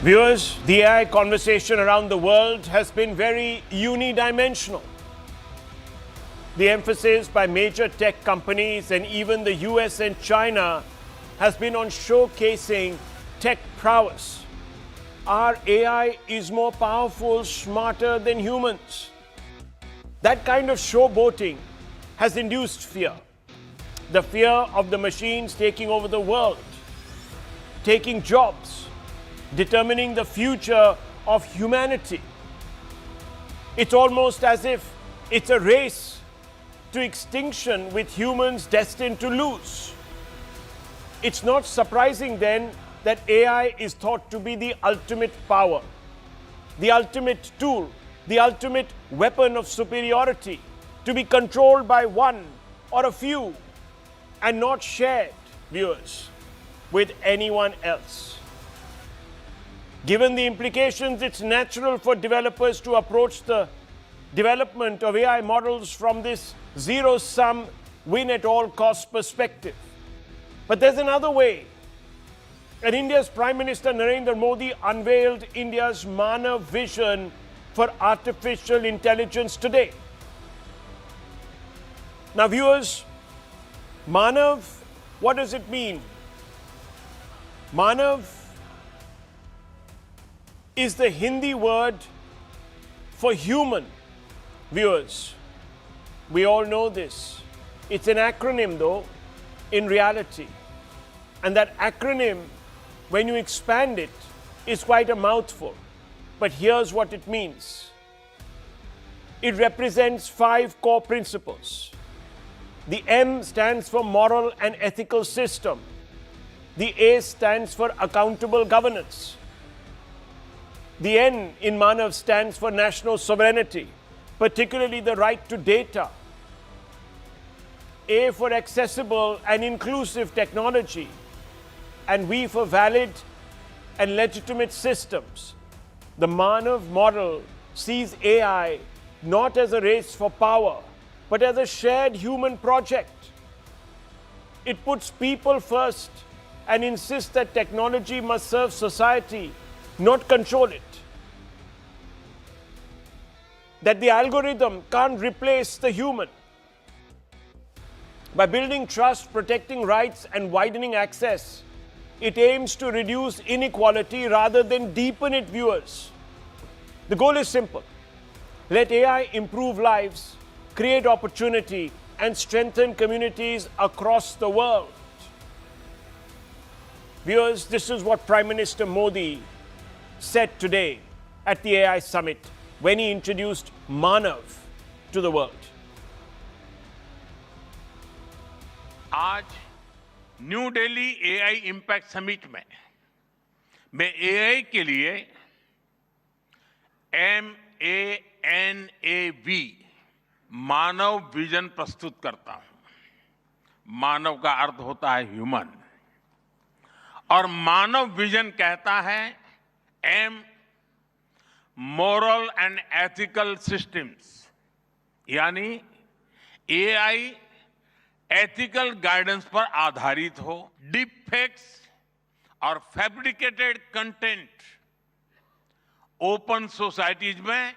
Viewers, the AI conversation around the world has been very unidimensional. The emphasis by major tech companies and even the US and China has been on showcasing tech prowess. Our AI is more powerful, smarter than humans. That kind of showboating has induced fear. The fear of the machines taking over the world, taking jobs, determining the future of humanity. It's almost as if it's a race to extinction with humans destined to lose. It's not surprising then that AI is thought to be the ultimate power, the ultimate tool, the ultimate weapon of superiority, to be controlled by one or a few and not shared, viewers, with anyone else. Given the implications, it's natural for developers to approach the development of AI models from this zero-sum, win-at-all-cost perspective. But there's another way. And India's Prime Minister Narendra Modi unveiled India's MANAV vision for artificial intelligence today. Now, viewers, MANAV, what does it mean? MANAV is the Hindi word for human, viewers. We all know this. It's an acronym, though, in reality. And that acronym, when you expand it, is quite a mouthful. But here's what it means. It represents 5 core principles. The M stands for moral and ethical system. The A stands for accountable governance. The N in MANAV stands for national sovereignty, particularly the right to data. A for accessible and inclusive technology, and V for valid and legitimate systems. The MANAV model sees AI not as a race for power, but as a shared human project. It puts people first and insists that technology must serve society, not control it. That the algorithm can't replace the human. By building trust, protecting rights, and widening access, it aims to reduce inequality rather than deepen it, viewers. The goal is simple. Let AI improve lives, create opportunity, and strengthen communities across the world. Viewers, this is what Prime Minister Modi said today at the AI Summit when he introduced MANAV to the world. आज new Delhi AI impact summit में मैं AI के लिए MANAV मानव vision प्रस्तुत करता हूं। मानव का अर्थ होता है ह्यूमन और मानव विजन कहता है M moral and ethical systems, यानी एआई एथिकल गाइडेंस पर आधारित हो। डीप फेक्स और फैब्रिकेटेड कंटेंट ओपन सोसाइटीज में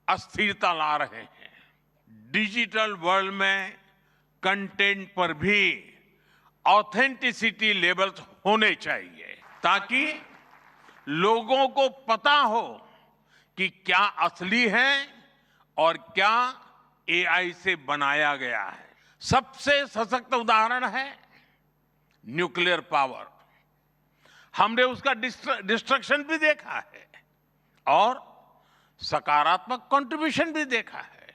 अस्थिरता ला रहे हैं। डिजिटल वर्ल्ड में कंटेंट पर भी ऑथेंटिसिटी लेवल्स होने चाहिए ताकि लोगों को पता हो कि क्या असली है और क्या एआई से बनाया गया है। सबसे सशक्त उदाहरण है न्यूक्लियर पावर। हमने उसका डिस्ट्रक्शन भी देखा है और सकारात्मक कंट्रीब्यूशन भी देखा है।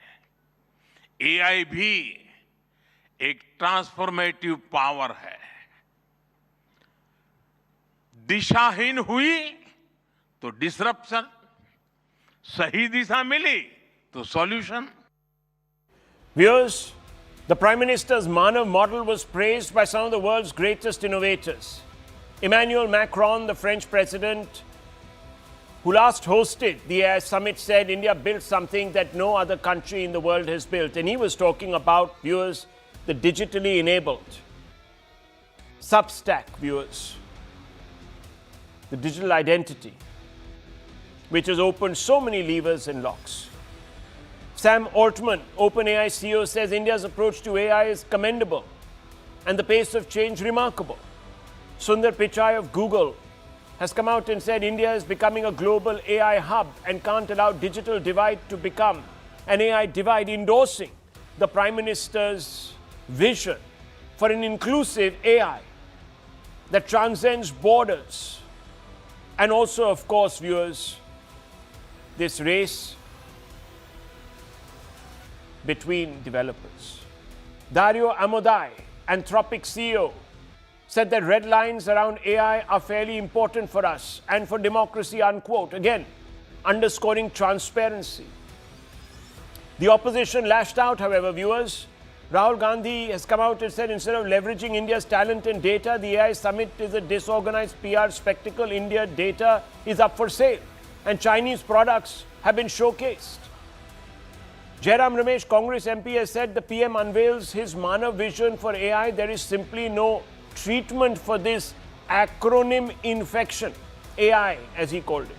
एआई भी एक ट्रांसफॉर्मेटिव पावर है। दिशाहीन हुई तो डिसरप्शन, सही दिशा मिली तो solution. Viewers, the Prime Minister's MANAV model was praised by some of the world's greatest innovators. Emmanuel Macron, the French president, who last hosted the AI Summit, said India built something that no other country in the world has built. And he was talking about, viewers, the digitally enabled Substack, viewers. the digital identity, which has opened so many levers and locks. Sam Altman, OpenAI CEO, says India's approach to AI is commendable and the pace of change remarkable. Sundar Pichai of Google has come out and said India is becoming a global AI hub and can't allow digital divide to become an AI divide, endorsing the Prime Minister's vision for an inclusive AI that transcends borders. And also, of course, viewers, this race between developers. Dario Amodei, Anthropic CEO, said that red lines around AI are fairly important for us and for democracy, unquote. Again, underscoring transparency. The opposition lashed out, however, viewers. Rahul Gandhi has come out and said instead of leveraging India's talent and data, the AI summit is a disorganized PR spectacle. India data is up for sale and Chinese products have been showcased. Jairam Ramesh, Congress MP, has said the PM unveils his MANAV vision for AI. There is simply no treatment for this acronym infection, AI as he called it.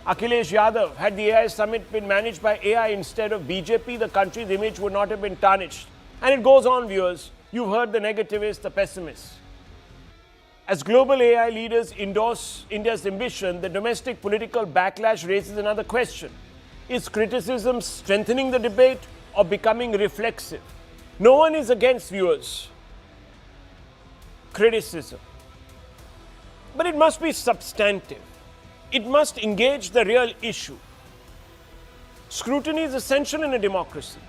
Akhilesh Yadav, had the AI summit been managed by AI instead of BJP, the country's image would not have been tarnished. And it goes on, viewers. You've heard the negativists, the pessimists. As global AI leaders endorse India's ambition, the domestic political backlash raises another question. Is criticism strengthening the debate or becoming reflexive? No one is against, viewers, criticism. But it must be substantive. It must engage the real issue. Scrutiny is essential in a democracy.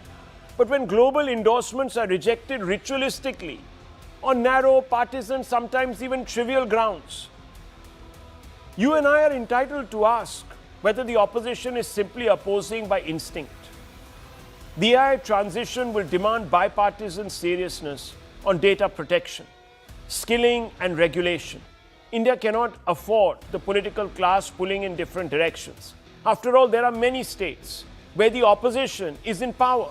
But when global endorsements are rejected ritualistically, on narrow, partisan, sometimes even trivial grounds, you and I are entitled to ask whether the opposition is simply opposing by instinct. The AI transition will demand bipartisan seriousness on data protection, skilling and regulation. India cannot afford the political class pulling in different directions. After all, there are many states where the opposition is in power.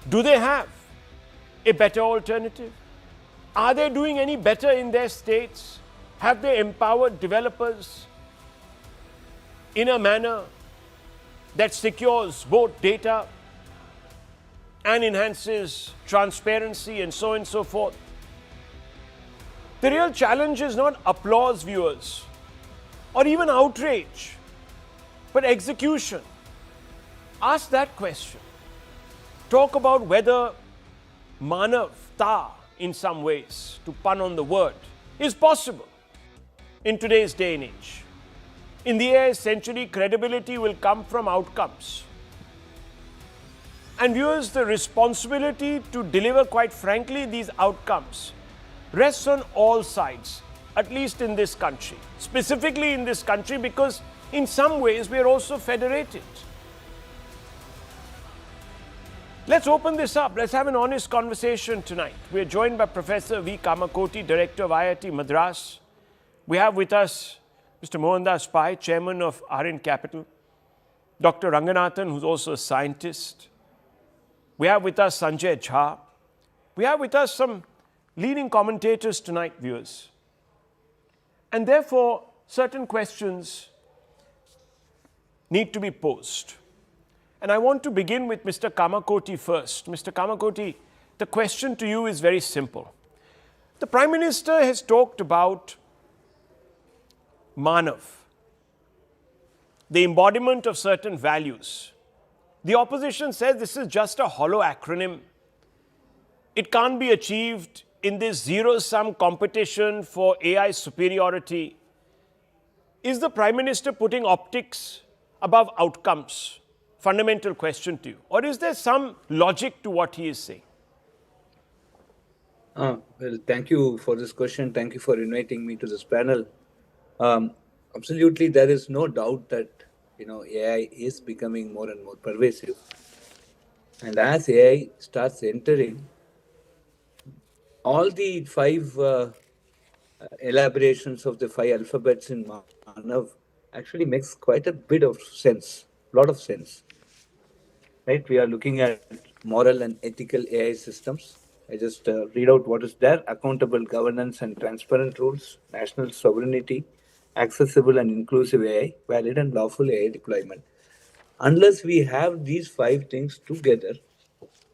Do they have a better alternative? Are they doing any better in their states? Have they empowered developers in a manner that secures both data and enhances transparency and so on and so forth? The real challenge is not applause, viewers, or even outrage, but execution. Ask that question. Talk about whether manavta, in some ways, to pun on the word, is possible in today's day and age. In the AI century, credibility will come from outcomes. And viewers, the responsibility to deliver, quite frankly, these outcomes rests on all sides, at least in this country. Specifically in this country because in some ways we are also federated. Let's open this up. Let's have an honest conversation tonight. We are joined by Professor V. Kamakoti, Director of IIT Madras. We have with us Mr. Mohandas Pai, Chairman of RN Capital. Dr. Ranganathan, who's also a scientist. We have with us Sanjay Jha. We have with us some leading commentators tonight, viewers. And therefore, certain questions need to be posed. And I want to begin with Mr. Kamakoti first. Mr. Kamakoti, the question to you is very simple. The Prime Minister has talked about Manav, the embodiment of certain values. The opposition says this is just a hollow acronym. It can't be achieved in this zero-sum competition for AI superiority. Is the Prime Minister putting optics above outcomes? Fundamental question to you. Or is there some logic to what he is saying? Well, thank you for this question. Thank you for inviting me to this panel. Absolutely, there is no doubt that AI is becoming more and more pervasive. And as AI starts entering, all the five elaborations of the five alphabets in Manav actually makes quite a bit of sense, a lot of sense. Right? We are looking at moral and ethical AI systems. I just read out what is there: accountable governance and transparent rules, national sovereignty, accessible and inclusive AI, valid and lawful AI deployment. Unless we have these five things together,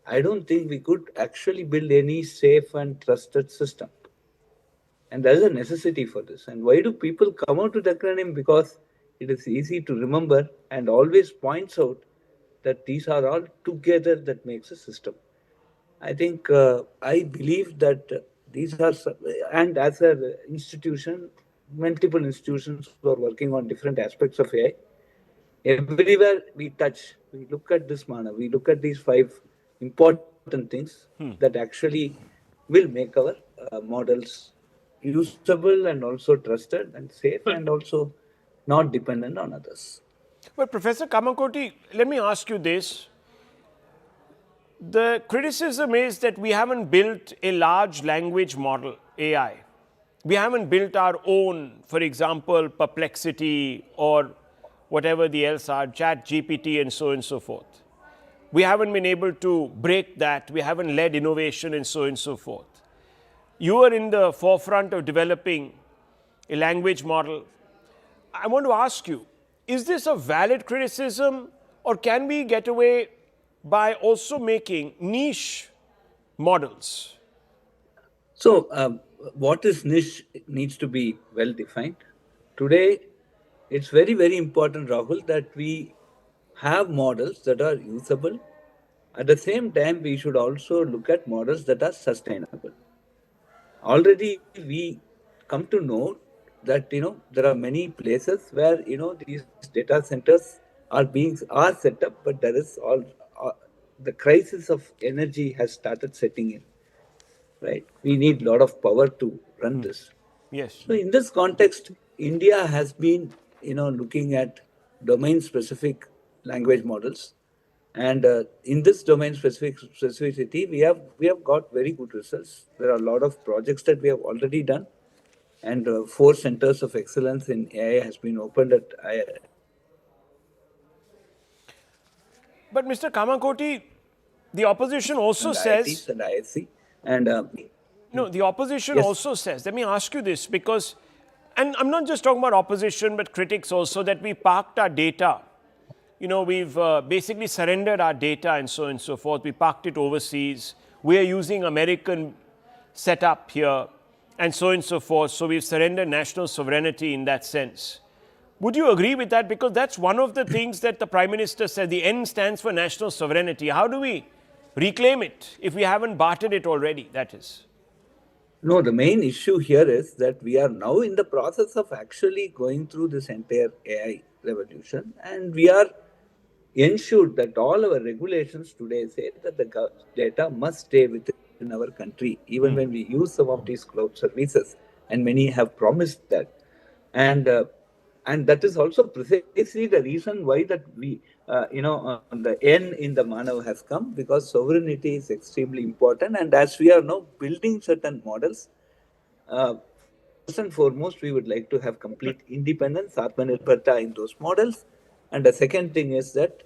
I don't think we could actually build any safe and trusted system. And there is a necessity for this. And why do people come out with acronym? Because it is easy to remember and always points out that these are all together that makes a system. I think I believe that these are, and as an institution, multiple institutions who are working on different aspects of AI, everywhere we touch, we look at this manner, we look at these five important things that actually will make our models usable and also trusted and safe and also not dependent on others. But Professor Kamakoti, let me ask you this. The criticism is that we haven't built a large language model, AI. We haven't built our own, for example, Perplexity or whatever the else are, Chat GPT and so on and so forth. We haven't been able to break that. We haven't led innovation and so on and so forth. You are in the forefront of developing a language model. I want to ask you, is this a valid criticism, or can we get away by also making niche models? So, what is niche needs to be well defined. Today, it's very, very important, Rahul, that we have models that are usable. At the same time, we should also look at models that are sustainable. Already, we come to know that there are many places where these data centers are set up, but there is all the crisis of energy has started setting in. Right, we need a lot of power to run this. Yes. So in this context, India has been, looking at domain-specific language models, and in this domain-specificity, we have got very good results. There are a lot of projects that we have already done, and 4 centers of excellence in AI has been opened at But Mr. Kamakoti, the opposition also says... IITs and ISC, and no, the opposition also says, let me ask you this, because, and I'm not just talking about opposition, but critics also, that we parked our data. We've basically surrendered our data and so on and so forth. We parked it overseas. We are using American setup here and so on and so forth. So we've surrendered national sovereignty in that sense. Would you agree with that? Because that's one of the things that the Prime Minister said, the N stands for national sovereignty. How do we reclaim it if we haven't bartered it already, that is? No, the main issue here is that we are now in the process of actually going through this entire AI revolution, and we are ensured that all our regulations today say that the data must stay within our country, even when we use some of these cloud services, and many have promised that. And that is also precisely the reason why that we, the N in the Manav has come, because sovereignty is extremely important. And as we are now building certain models, first and foremost, we would like to have complete independence, Atmanirbharta in those models. And the second thing is that,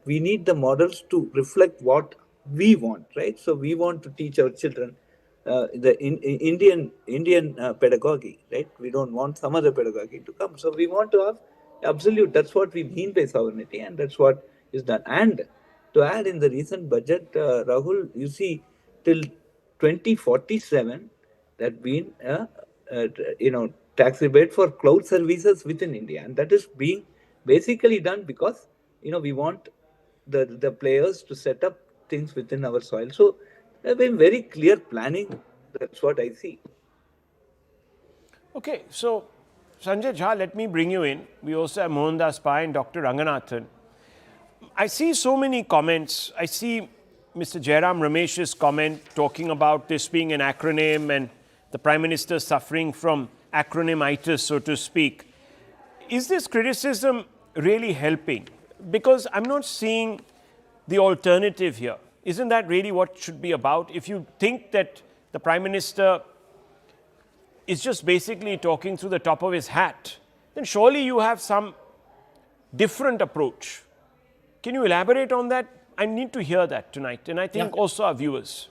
we need the models to reflect what we want, right? So we want to teach our children the Indian pedagogy, right? We don't want some other pedagogy to come. So we want to have absolute, that's what we mean by sovereignty, and that's what is done. And to add, in the recent budget, Rahul, you see, till 2047, that been tax rebate for cloud services within India, and that is being basically done because we want the players to set up things within our soil. So there have been very clear planning. That's what I see. Okay, so Sanjay Jha, let me bring you in. We also have Mohandas Pai and Dr. Ranganathan. I see so many comments. I see Mr. Jairam Ramesh's comment talking about this being an acronym and the Prime Minister suffering from acronymitis, so to speak. Is this criticism really helping? Because I'm not seeing the alternative here. Isn't that really what should be about? If you think that the Prime Minister is just basically talking through the top of his hat, then surely you have some different approach. Can you elaborate on that? I need to hear that tonight, and I think also our viewers.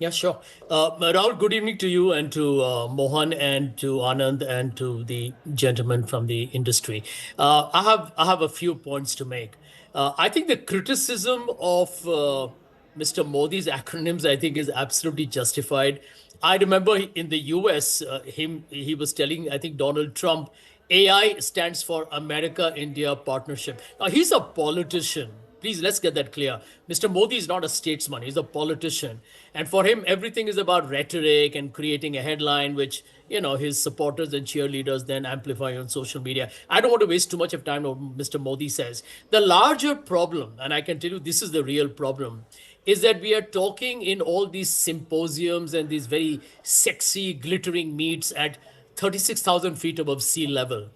Yeah, sure. Rahul, good evening to you and to Mohan and to Anand and to the gentleman from the industry. I have a few points to make. I think the criticism of Mr. Modi's acronyms, I think, is absolutely justified. I remember in the US, he was telling, I think, Donald Trump, AI stands for America India Partnership. Now, he's a politician. Please, let's get that clear. Mr. Modi is not a statesman, he's a politician. And for him, everything is about rhetoric and creating a headline, which, his supporters and cheerleaders then amplify on social media. I don't want to waste too much of time on what Mr. Modi says. The larger problem, and I can tell you this is the real problem, is that we are talking in all these symposiums and these very sexy, glittering meets at 36,000 feet above sea level.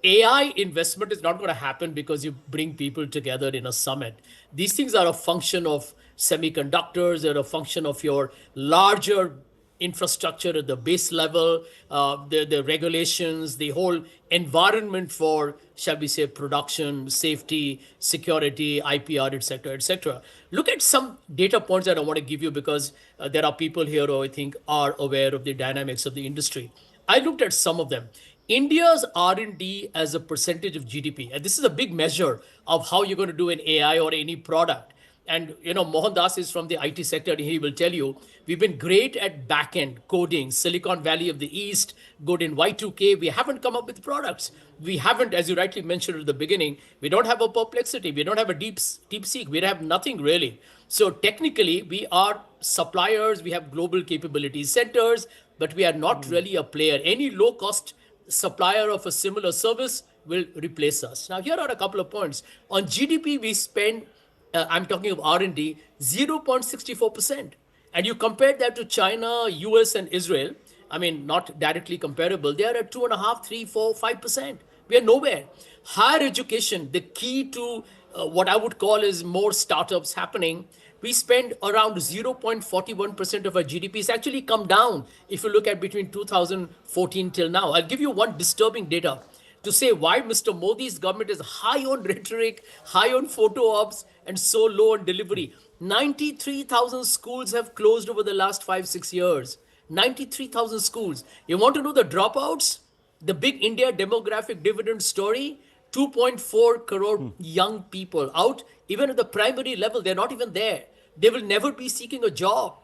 AI investment is not going to happen because you bring people together in a summit. These things are a function of semiconductors, they're a function of your larger infrastructure at the base level, the regulations, the whole environment for, shall we say, production, safety, security, IPR, etc., etc. Look at some data points that I want to give you because there are people here who I think are aware of the dynamics of the industry. I looked at some of them. India's R&D as a percentage of GDP, and this is a big measure of how you're going to do an AI or any product. And Mohan Das is from the IT sector, and he will tell you we've been great at back-end coding, Silicon Valley of the East, good in Y2K. We haven't come up with products. We haven't, as you rightly mentioned at the beginning, we don't have a Perplexity, we don't have a DeepSeek, we have nothing really. So technically, we are suppliers, we have global capability centers, but we are not really a player. Any low-cost supplier of a similar service will replace us. Now, here are a couple of points. On GDP, we spend, I'm talking of R&D, 0.64%. And you compare that to China, US, and Israel, I mean, not directly comparable, they are at 2.5, 3, 4, 5%. We are nowhere. Higher education, the key to what I would call is more startups happening, we spend around 0.41% of our GDP. It's actually come down if you look at between 2014 till now. I'll give you one disturbing data to say why Mr. Modi's government is high on rhetoric, high on photo ops, and so low on delivery. 93,000 schools have closed over the last 5-6 years. 93,000 schools. You want to know the dropouts? The big India demographic dividend story, 2.4 crore young people out, even at the primary level, they're not even there. They will never be seeking a job.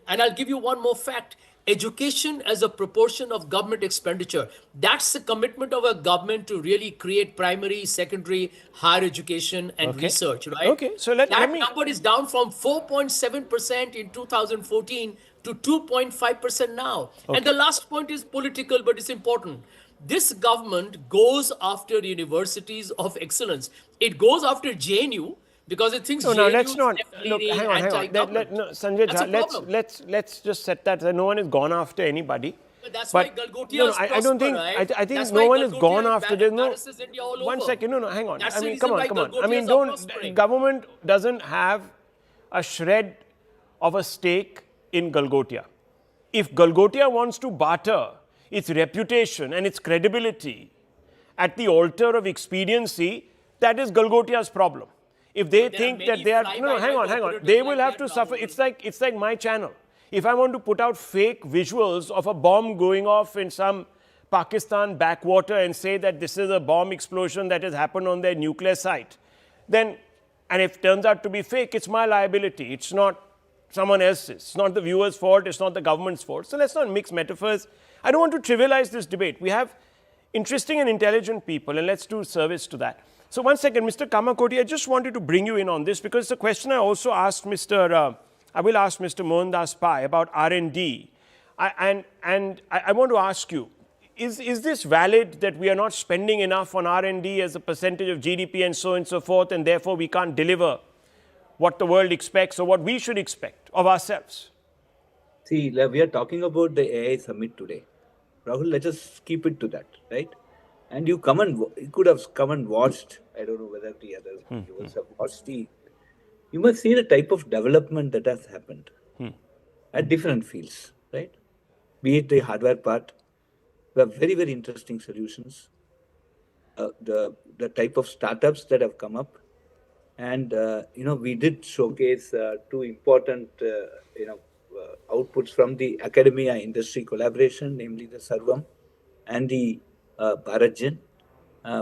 And I'll give you one more fact. Education as a proportion of government expenditure. That's the commitment of a government to really create primary, secondary, higher education and research, right? Okay, so let me... number is down from 4.7% in 2014 to 2.5% now. Okay. And the last point is political, but it's important. This government goes after universities of excellence. It goes after JNU because it thinks no, let's not. Look, hang on. Sanjay, let's just set that. No one has gone after anybody. But that's why Galgotia I don't think. Right? I think no one has gone after. There's no. One second. No. Hang on. That's I mean, come on. I mean, government doesn't have a shred of a stake in Galgotia. If Galgotia wants to barter its reputation and its credibility at the altar of expediency, that is Galgotia's problem. If they think that they are... No, hang on. They will have to suffer. It's like my channel. If I want to put out fake visuals of a bomb going off in some Pakistan backwater and say that this is a bomb explosion that has happened on their nuclear site, then, and if it turns out to be fake, it's my liability. It's not someone else's. It's not the viewer's fault. It's not the government's fault. So let's not mix metaphors. I don't want to trivialize this debate. We have interesting and intelligent people, and let's do service to that. So one second, Mr. Kamakoti, I just wanted to bring you in on this because it's a question I also asked I will ask Mr. Mohan Das Pai about R&D. I want to ask you, is this valid that we are not spending enough on R&D as a percentage of GDP and so on and so forth, and therefore we can't deliver what the world expects or what we should expect of ourselves? See, we are talking about the AI summit today. Rahul, let's just keep it to that, right? And you could have come and watched, I don't know whether the other viewers have watched you must see the type of development that has happened at different fields, right? Be it the hardware part, we have very, very interesting solutions. The type of startups that have come up. And, we did showcase two important, outputs from the academia industry collaboration, namely the Sarvam and the Bharatjan.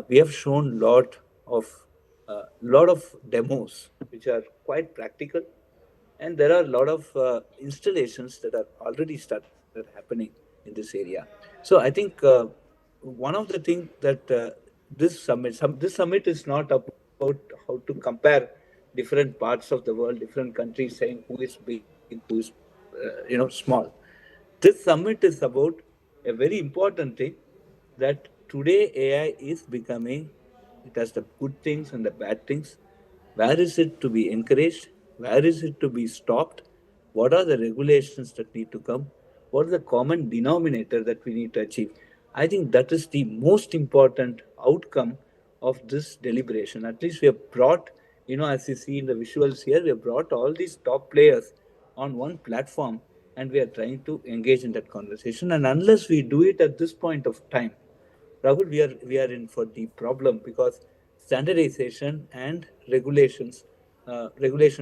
We have shown lot of demos which are quite practical, and there are a lot of installations that are already started happening in this area. So I think one of the things that this summit is not about how to compare different parts of the world, different countries, saying who is big, who is small. This summit is about a very important thing, that today AI is becoming, it has the good things and the bad things. Where is it to be encouraged? Where is it to be stopped? What are the regulations that need to come? What is the common denominator that we need to achieve? I think that is the most important outcome of this deliberation. At least we have brought, as you see in the visuals here, we have brought all these top players on one platform, and we are trying to engage in that conversation. And unless we do it at this point of time, Rahul, we are in for the problem, because standardization and regulation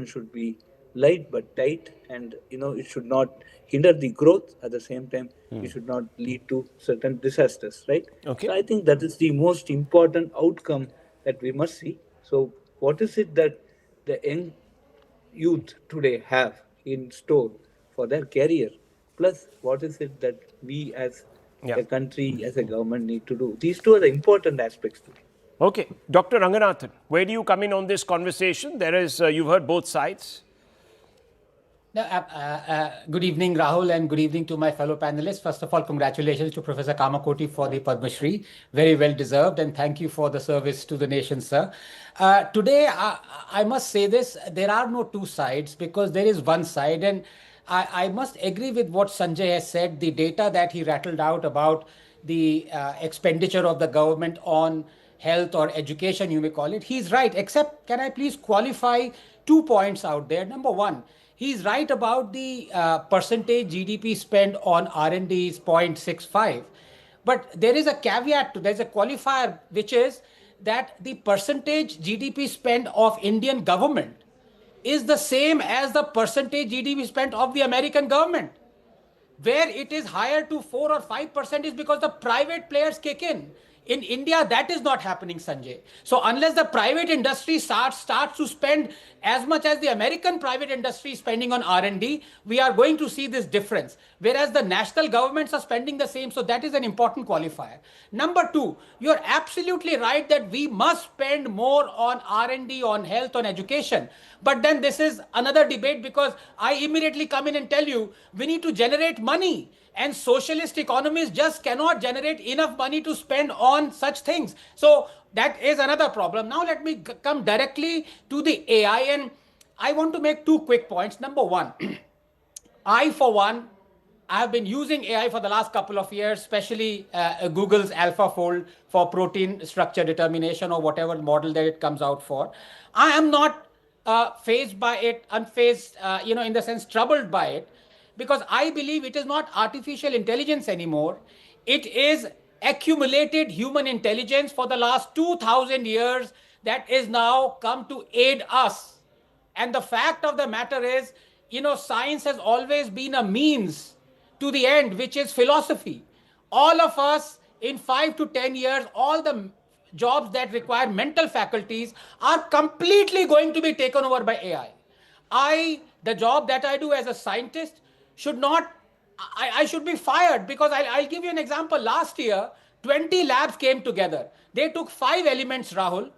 should be light but tight, and it should not hinder the growth. At the same time, it should not lead to certain disasters, right? Okay. So I think that is the most important outcome that we must see. So what is it that the young youth today have in store for their career? Plus, what is it that we as a country, as a government, need to do? These two are the important aspects today. Okay. Dr. Ranganathan, where do you come in on this conversation? You've heard both sides. Good evening, Rahul, and good evening to my fellow panelists. First of all, congratulations to Professor Kamakoti for the Padma Shri. Very well deserved, and thank you for the service to the nation, sir. Today, I must say this, there are no two sides, because there is one side, and I must agree with what Sanjay has said. The data that he rattled out about the expenditure of the government on health or education, you may call it, he's right, except can I please qualify 2 points out there? Number one, he's right about the percentage GDP spend on R&D is 0.65. But there is a caveat to, there's a qualifier, which is that the percentage GDP spend of Indian government is the same as the percentage GDP spent of the American government. Where it is higher to 4 or 5% is because the private players kick in. In India, that is not happening, Sanjay. So unless the private industry starts to spend as much as the American private industry is spending on R&D, we are going to see this difference. Whereas the national governments are spending the same. So that is an important qualifier. Number two, you're absolutely right that we must spend more on R&D, on health, on education. But then this is another debate, because I immediately come in and tell you, we need to generate money. And socialist economies just cannot generate enough money to spend on such things. So that is another problem. Now let me come directly to the AI, and I want to make 2 quick points. Number one, I have been using AI for the last couple of years, especially Google's AlphaFold for protein structure determination, or whatever model that it comes out for. I am not fazed by it, unfazed, in the sense troubled by it, because I believe it is not artificial intelligence anymore. It is accumulated human intelligence for the last 2000 years that is now come to aid us. And the fact of the matter is, science has always been a means to the end, which is philosophy. All of us in 5 to 10 years, all the jobs that require mental faculties are completely going to be taken over by AI. The job that I do as a scientist I should be fired, because I'll give you an example. Last year, 20 labs came together. They took 5 elements, Rahul,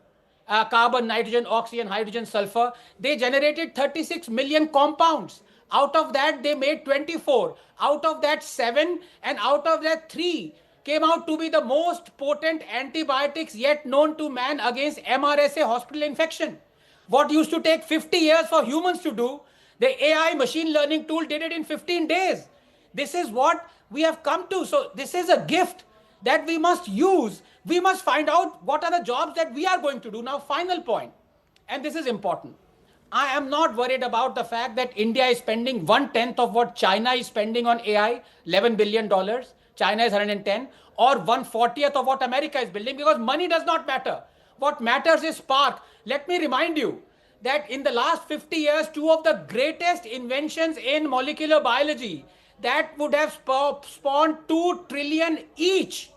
carbon, nitrogen, oxygen, hydrogen, sulfur. They generated 36 million compounds. Out of that, they made 24. Out of that, 7, and out of that, 3 came out to be the most potent antibiotics yet known to man against MRSA hospital infection. What used to take 50 years for humans to do, the AI machine learning tool did it in 15 days. This is what we have come to. So this is a gift that we must use. We must find out what are the jobs that we are going to do. Now, final point, and this is important. I am not worried about the fact that India is spending 1/10 of what China is spending on AI, $11 billion. China is 110, or 1/40th of what America is building, because money does not matter. What matters is spark. Let me remind you, that in the last 50 years, two of the greatest inventions in molecular biology that would have spawned 2 trillion each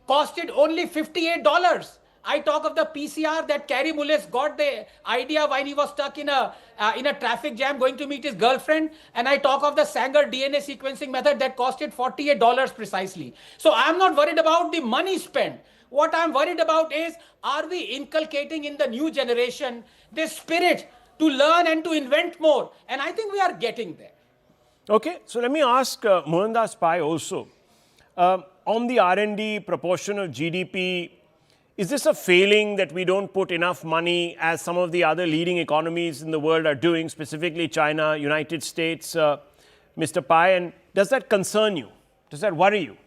costed only $58. I talk of the PCR that Carey Mullis got the idea when he was stuck in a traffic jam going to meet his girlfriend, and I talk of the Sanger DNA sequencing method that costed $48 precisely. So I'm not worried about the money spent. What I'm worried about is, are we inculcating in the new generation this spirit to learn and to invent more? And I think we are getting there. Okay, so let me ask Mohandas Pai also. On the R&D proportion of GDP, is this a failing that we don't put enough money as some of the other leading economies in the world are doing, specifically China, United States, Mr. Pai? And does that concern you? Does that worry you?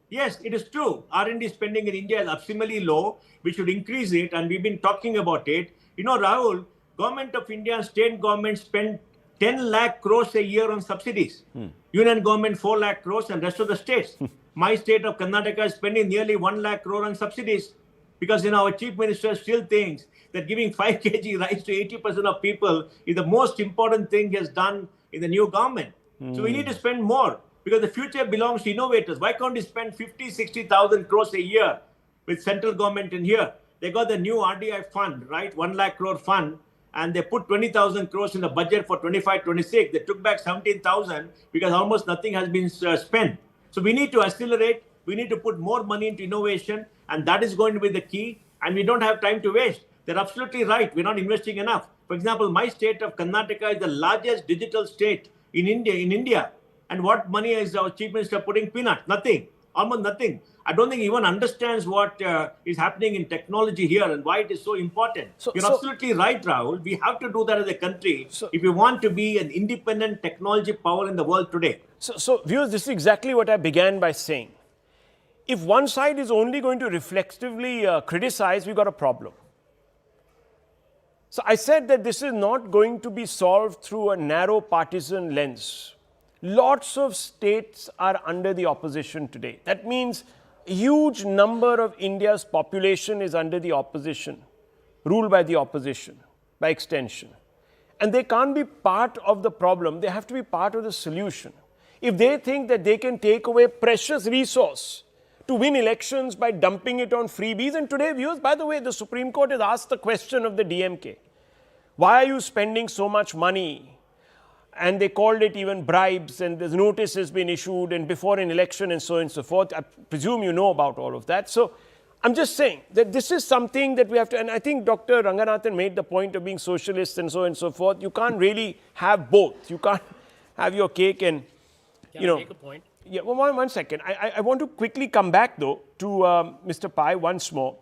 Yes, it is true. R&D spending in India is abysmally low. We should increase it, and we've been talking about it. You know, Rahul, Government of India and state governments spend 10 lakh crores a year on subsidies. Union government 4 lakh crores and rest of the states. My state of Karnataka is spending nearly 1 lakh crore on subsidies because our chief minister still thinks that giving 5 kg rice to 80% of people is the most important thing he has done in the new government. So we need to spend more because the future belongs to innovators. Why can't we spend 50, 60,000 crores a year with central government in here? They got the new RDI fund, right? 1 lakh crore fund. And they put 20,000 crores in the budget for 25-26. They took back 17,000 because almost nothing has been spent. So we need to accelerate. We need to put more money into innovation, and that is going to be the key. And we don't have time to waste. They're absolutely right. We're not investing enough. For example, my state of Karnataka is the largest digital state in India. And what money is our chief minister putting? Peanuts. Nothing. Almost nothing. I don't think he even understands what is happening in technology here and why it is so important. You're absolutely right, Rahul. We have to do that as a country if we want to be an independent technology power in the world today. So viewers, this is exactly what I began by saying. If one side is only going to reflexively criticize, we've got a problem. So I said that this is not going to be solved through a narrow partisan lens. Lots of states are under the opposition today. That means a huge number of India's population is under the opposition, ruled by the opposition, by extension. And they can't be part of the problem. They have to be part of the solution. If they think that they can take away precious resource to win elections by dumping it on freebies, and today, viewers, by the way, the Supreme Court has asked the question of the DMK. Why are you spending so much money? And they called it even bribes, and there's notice has been issued, and before an election, and so on and so forth. I presume you know about all of that. So I'm just saying that this is something that we have to, and I think Dr. Ranganathan made the point of being socialist and so on and so forth. You can't really have both. You can't have your cake and, Can I make a point? Yeah, well, one second. I want to quickly come back, though, to Mr. Pai once more.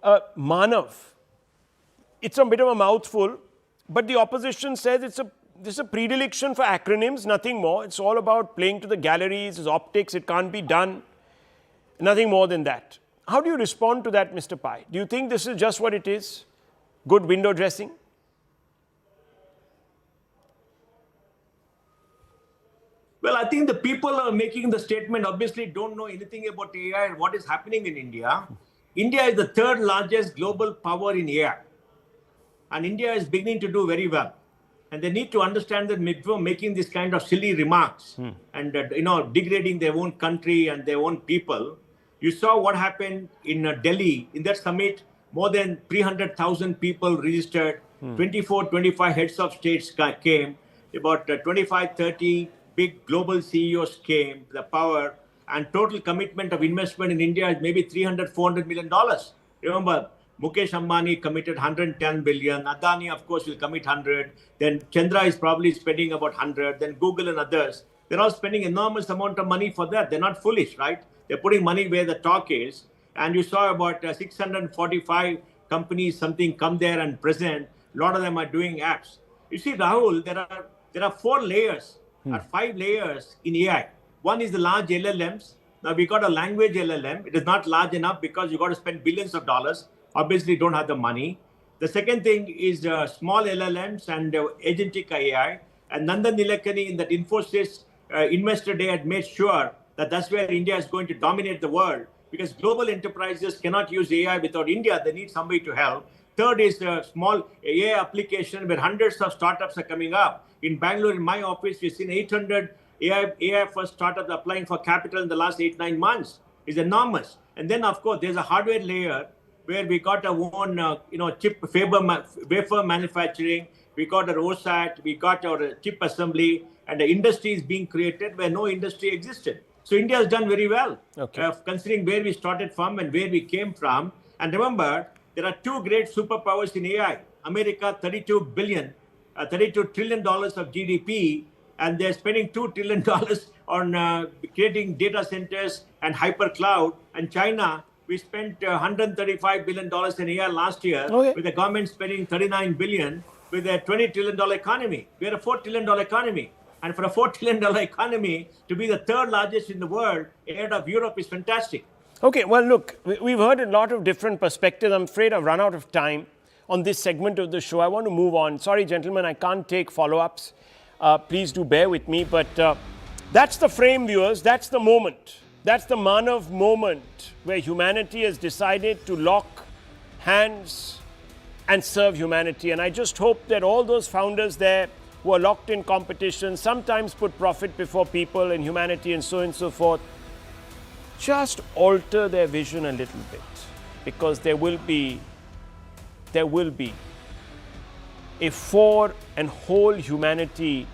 Manav, it's a bit of a mouthful, but the opposition says this is a predilection for acronyms, nothing more. It's all about playing to the galleries, it's optics, it can't be done. Nothing more than that. How do you respond to that, Mr. Pai? Do you think this is just what it is? Good window dressing? Well, I think the people are making the statement obviously don't know anything about AI and what is happening in India. India is the third largest global power in AI. And India is beginning to do very well. And they need to understand that before making this kind of silly remarks and degrading their own country and their own people. You saw what happened in Delhi. In that summit, more than 300,000 people registered. 24, 25 heads of states came. About 25, 30 big global CEOs came, the power, and total commitment of investment in India is maybe $300, $400 million. Remember, Mukesh Ambani committed 110 billion. Adani, of course, will commit 100. Then Chandra is probably spending about 100. Then Google and others. They're all spending enormous amount of money for that. They're not foolish, right? They're putting money where the talk is. And you saw about 645 companies, something come there and present. A lot of them are doing apps. You see, Rahul, there are 4 layers or 5 layers in AI. One is the large LLMs. Now we got a language LLM. It is not large enough because you got to spend billions of dollars. Obviously don't have the money. The second thing is small LLMs and agentic AI. And Nandan Nilekani in that Infosys Investor Day had made sure that that's where India is going to dominate the world because global enterprises cannot use AI without India. They need somebody to help. Third is a small AI application where hundreds of startups are coming up. In Bangalore, in my office, we've seen 800 AI first startups applying for capital in the last 8-9 months. It's enormous. And then, of course, there's a hardware layer where we got our own, chip wafer manufacturing. We got our OSAT, we got our chip assembly, and the industry is being created where no industry existed. So India has done very well, considering where we started from and where we came from. And remember, there are two great superpowers in AI. America, $32 trillion of GDP, and they're spending $2 trillion on creating data centers and hyper cloud. And China, we spent $135 billion in AI last year, with the government spending $39 billion, with a $20 trillion economy. We're a $4 trillion economy. And for a $4 trillion economy to be the third largest in the world ahead of Europe is fantastic. Okay, well, look, we've heard a lot of different perspectives. I'm afraid I've run out of time on this segment of the show. I want to move on. Sorry, gentlemen, I can't take follow-ups. Please do bear with me. But that's the frame, viewers. That's the moment. That's the Manav moment where humanity has decided to lock hands and serve humanity. And I just hope that all those founders there who are locked in competition, sometimes put profit before people and humanity and so on and so forth, just alter their vision a little bit, because there will be a for and whole humanity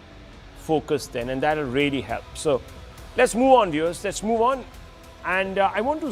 focus then, and that'll really help. So let's move on, viewers. Let's move on. And I want to